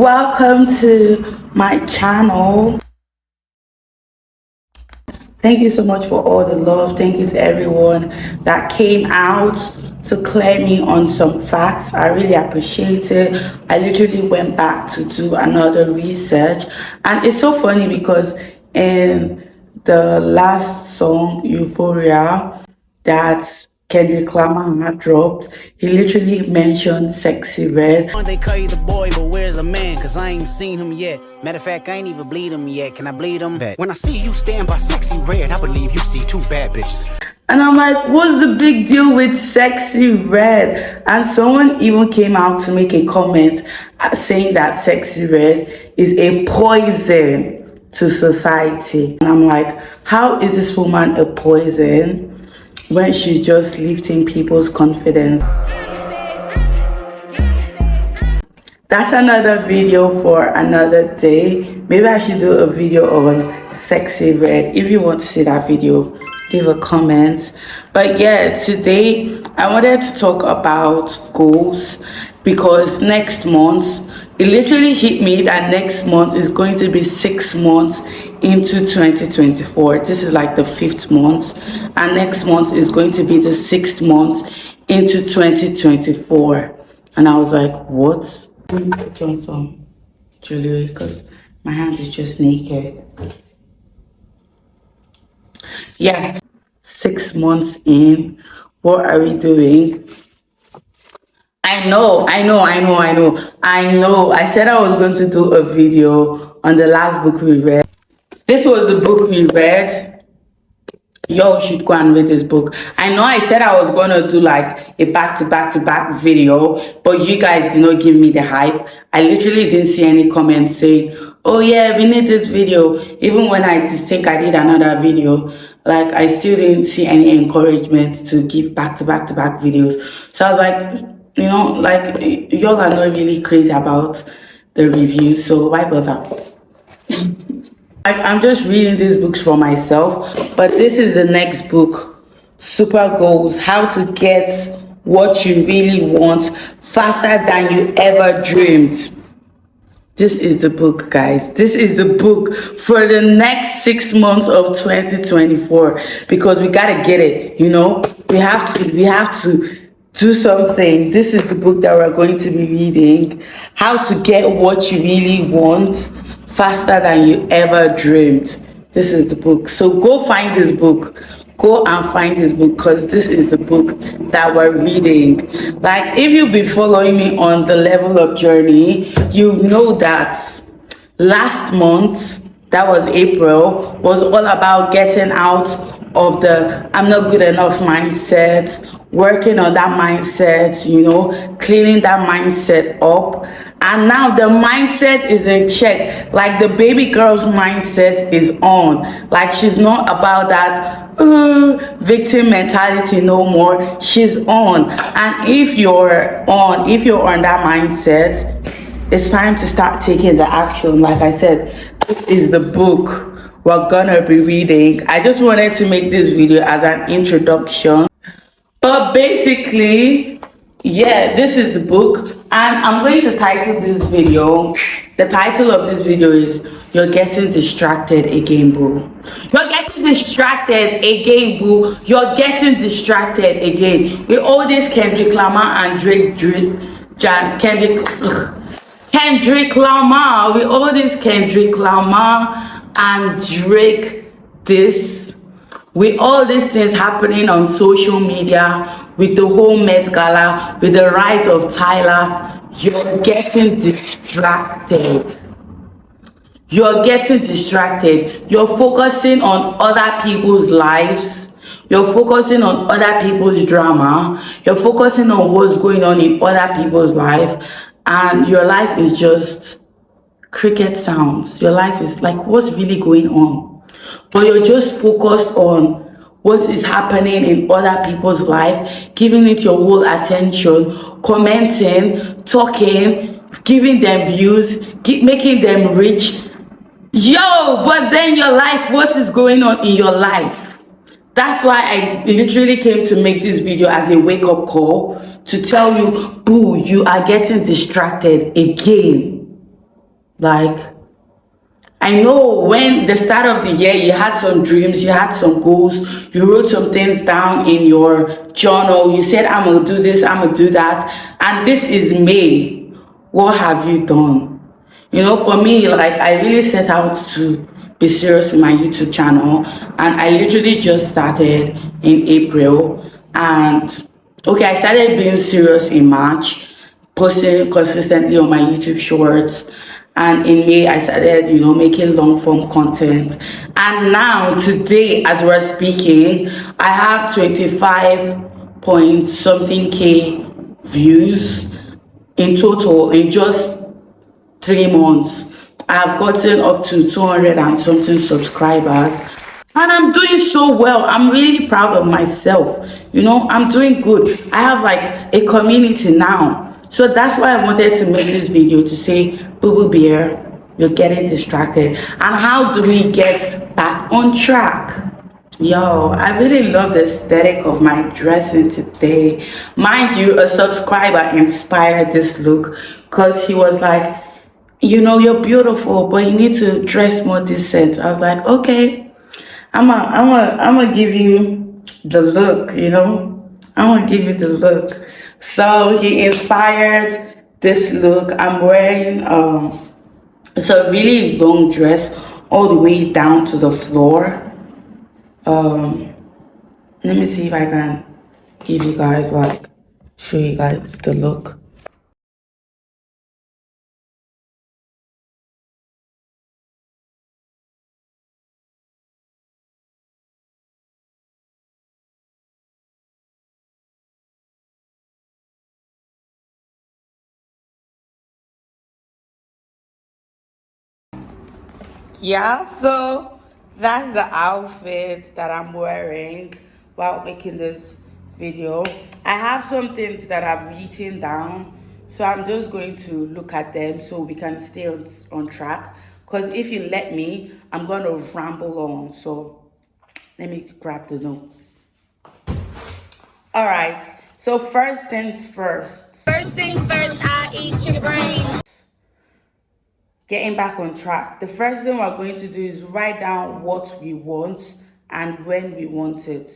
Welcome to my channel. Thank you so much for all the love. Thank you to everyone that came out to clear me on some facts. I really appreciate it. I literally went back to do another research, and it's so funny because in the last song, Euphoria, that Kendrick Lamar had dropped, he literally mentioned Sexy Red. They call you the boy, but where's the man? Cause I ain't seen him yet. Matter of fact, I ain't even bleed him yet. Can I bleed him? When I see you stand by Sexy Red, I believe you see two bad bitches. And I'm like, what's the big deal with Sexy Red? And someone even came out to make a comment saying that Sexy Red is a poison to society. And I'm like, how is this woman a poison when she's just lifting people's confidence? That's another video for another day. Maybe I should do a video on Sexy Red. If you want to see that video, leave a comment. But yeah, today I wanted to talk about goals, because next month, it literally hit me that next month is going to be 6 months into 2024. This is like the 5th month, and next month is going to be the 6th month into 2024. And I was like, what? Let me put on some jewelry because my hand is just naked. Yeah, 6 months in. What are we doing? I know. I said I was going to do a video on the last book we read. This was the book we read. Y'all should go and read this book. I know I said I was going to do like a back-to-back video, but you guys did not give me the hype. I literally didn't see any comments saying, oh yeah, we need this video. Even when I think I did another video, like I still didn't see any encouragement to give back-to-back videos. So I was like, you know, like y'all are not really crazy about the reviews, so why bother? I'm just reading these books for myself, but this is the next book, Super Goals: How to Get What You Really Want Faster Than You Ever Dreamed. This is the book, guys. This is the book for the next 6 months of 2024, because we gotta get it, you know? We have to do something. This is the book that we're going to be reading, How to Get What You Really Want Faster Than You Ever Dreamed. This is the book. So go find this book. Go and find this book, because this is the book that we're reading. Like, if you've been following me on the Level Up journey, you know that last month, that was April, was all about getting out of the I'm not good enough mindset, working on that mindset, you know, cleaning that mindset up. And now the mindset is in check. Like, the baby girl's mindset is on. Like, she's not about that victim mentality no more. She's on. And if you're on that mindset, it's time to start taking the action. Like I said, this is the book we're gonna be reading. I just wanted to make this video as an introduction. But basically, yeah, this is the book, and I'm going to title this video. The title of this video is You're Getting Distracted Again, Boo. You're getting distracted again, boo. You're getting distracted again. With all this Kendrick Lamar and Kendrick Lamar, with all this Kendrick Lamar and Drake with all these things happening on social media, with the whole Met Gala, with the rise of Tyler, you're getting distracted. You're getting distracted. You're focusing on other people's lives. You're focusing on other people's drama. You're focusing on what's going on in other people's life. And your life is just cricket sounds. Your life is like, what's really going on? But you're just focused on what is happening in other people's life, giving it your whole attention, commenting, talking, giving them views, making them rich. Yo, but then your life, what is going on in your life? That's why I literally came to make this video as a wake-up call to tell you, boo, you are getting distracted again. Like, I know when the start of the year, you had some dreams, you had some goals, you wrote some things down in your journal. You said, I'm going to do this, I'm going to do that. And this is May. What have you done? You know, for me, like, I really set out to be serious with my YouTube channel. And I literally just started in April. And okay, I started being serious in March, posting consistently on my YouTube shorts. And in May, I started, you know, making long form content. And now, today, as we're speaking, I have 25 point something K views in total in just 3 months. I've gotten up to 200 and something subscribers. And I'm doing so well. I'm really proud of myself. You know, I'm doing good. I have like a community now. So that's why I wanted to make this video to say, Boo Boo Bear, you're getting distracted. And how do we get back on track? Yo, I really love the aesthetic of my dressing today. Mind you, a subscriber inspired this look because he was like, you know, you're beautiful, but you need to dress more decent. I was like, okay, I'm gonna give you the look, you know, I'm gonna give you the look. So he inspired this look. I'm wearing it's a really long dress all the way down to the floor. Let me see if I can give you guys like show you guys the look. Yeah, so that's the outfit that I'm wearing while making this video. I have some things that I've written down, so I'm just going to look at them so we can stay on track. Because if you let me, I'm going to ramble on. So let me grab the note. All right, so first things first. First things first, I eat your brain. Getting back on track, the first thing we're going to do is write down what we want and when we want it.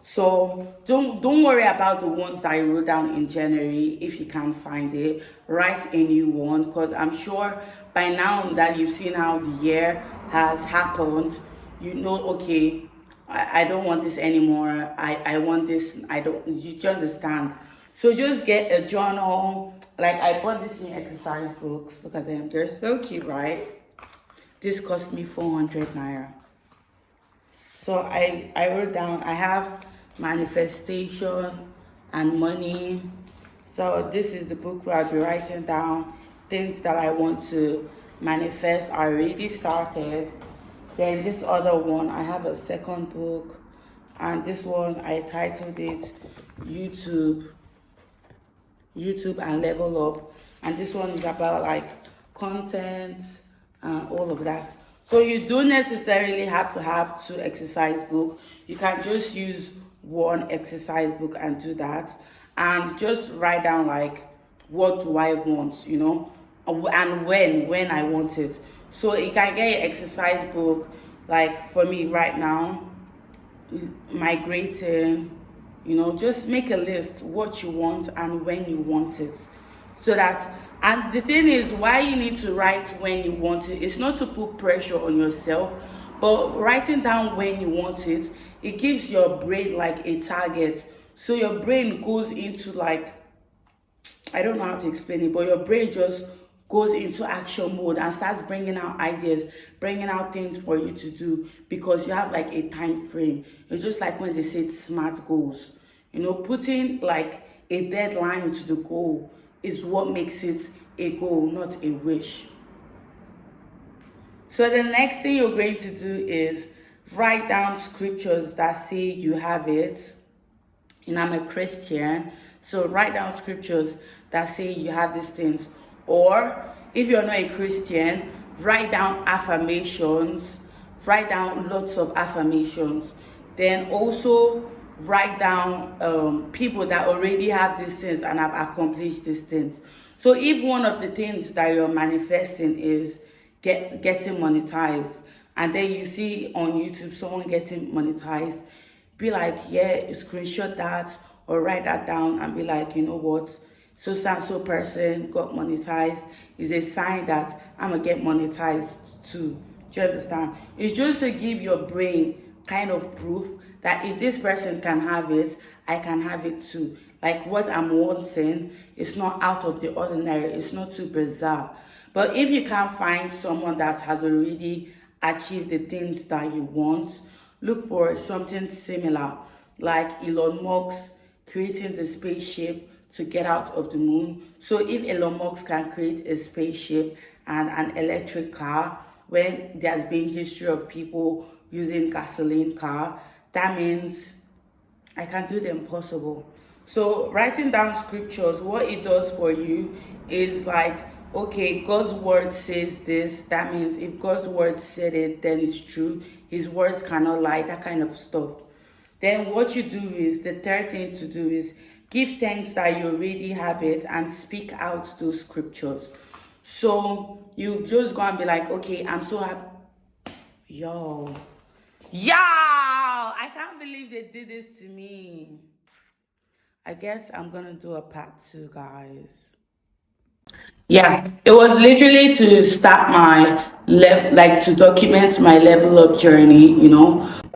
So don't worry about the ones that you wrote down in January. If you can't find it, write a new one, because I'm sure by now that you've seen how the year has happened, you know, okay, I don't want this anymore, I want this, I don't, you understand. So just get a journal. Like, I bought these new exercise books. Look at them. They're so cute, right? This cost me 400 naira. So I wrote down, I have manifestation and money. So this is the book where I'll be writing down things that I want to manifest. I already started. Then this other one, I have a second book. And this one, I titled it YouTube and Level Up. And this one is about like content and all of that. So you don't necessarily have to have 2 exercise books. You can just use 1 exercise book and do that. And just write down like, what do I want, you know, and when I want it. So you can get your exercise book, like for me right now, migrating, you know, just make a list what you want and when you want it. So that, and the thing is, why you need to write when you want it, it's not to put pressure on yourself, but writing down when you want it, it gives your brain like a target. So your brain goes into like, I don't know how to explain it, but your brain just goes into action mode and starts bringing out ideas, bringing out things for you to do, because you have like a time frame. It's just like when they say SMART goals. You know, putting like a deadline to the goal is what makes it a goal, not a wish. So the next thing you're going to do is write down scriptures that say you have it. And I'm a Christian, so write down scriptures that say you have these things. Or if you're not a Christian, write down affirmations. Write down lots of affirmations. Then also write down people that already have these things and have accomplished these things. So if one of the things that you're manifesting is getting monetized, and then you see on YouTube someone getting monetized, be like, yeah, screenshot that or write that down and be like, you know what, so so person got monetized is a sign that I'm gonna get monetized too. Do you understand? It's just to give your brain kind of proof that if this person can have it, I can have it too. Like what I'm wanting is not out of the ordinary, it's not too bizarre. But if you can't find someone that has already achieved the things that you want, look for something similar, like Elon Musk creating the spaceship to get out of the moon. So if Elon Musk can create a spaceship and an electric car, when there's been history of people using gasoline car, that means I can do the impossible. So writing down scriptures, what it does for you is like, okay, God's word says this. That means if God's word said it, then it's true. His words cannot lie, that kind of stuff. Then what you do is, the third thing to do is give thanks that you already have it and speak out those scriptures. So you just go and be like, okay, I'm so happy. Yo, I can't believe they did this to me. I guess I'm gonna do a part 2, guys. Yeah, it was literally to start my like to document my level up journey,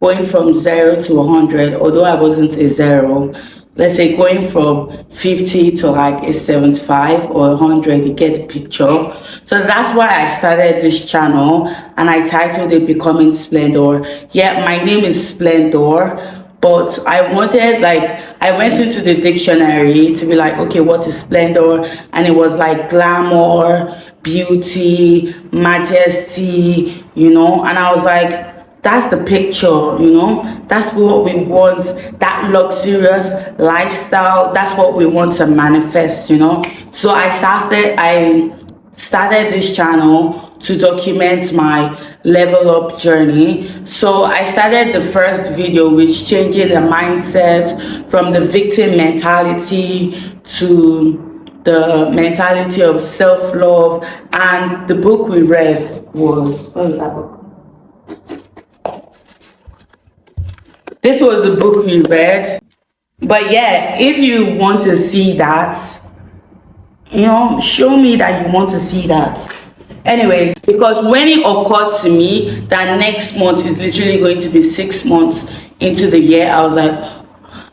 going from 0 to 100, although I wasn't a zero. Let's say going from 50 to like a 75 or 100, you get the picture. So that's why I started this channel and I titled it Becoming Splendor. Yeah, my name is Splendour. But I wanted, I went into the dictionary to be like, okay, what is splendor? And it was like glamour, beauty, majesty, and I was like, that's the picture, that's what we want, that luxurious lifestyle, that's what we want to manifest, So I started this channel to document my level up journey. So I started the first video with changing the mindset from the victim mentality to the mentality of self-love. And the book we read was, what was that book? This was the book we read. But yeah, if you want to see that, show me that you want to see that. Anyways, because when it occurred to me that next month is literally going to be 6 months into the year, I was like,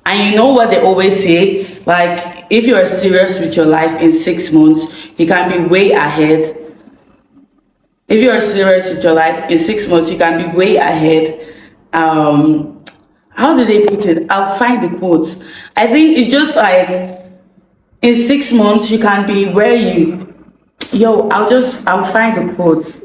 and you know what they always say, like, if you're serious with your life in 6 months, you can be way ahead. If you're serious with your life in 6 months, you can be way ahead. How do they put it? I'll find the quotes. I think it's just like, in 6 months, you can be where I'll find the quotes.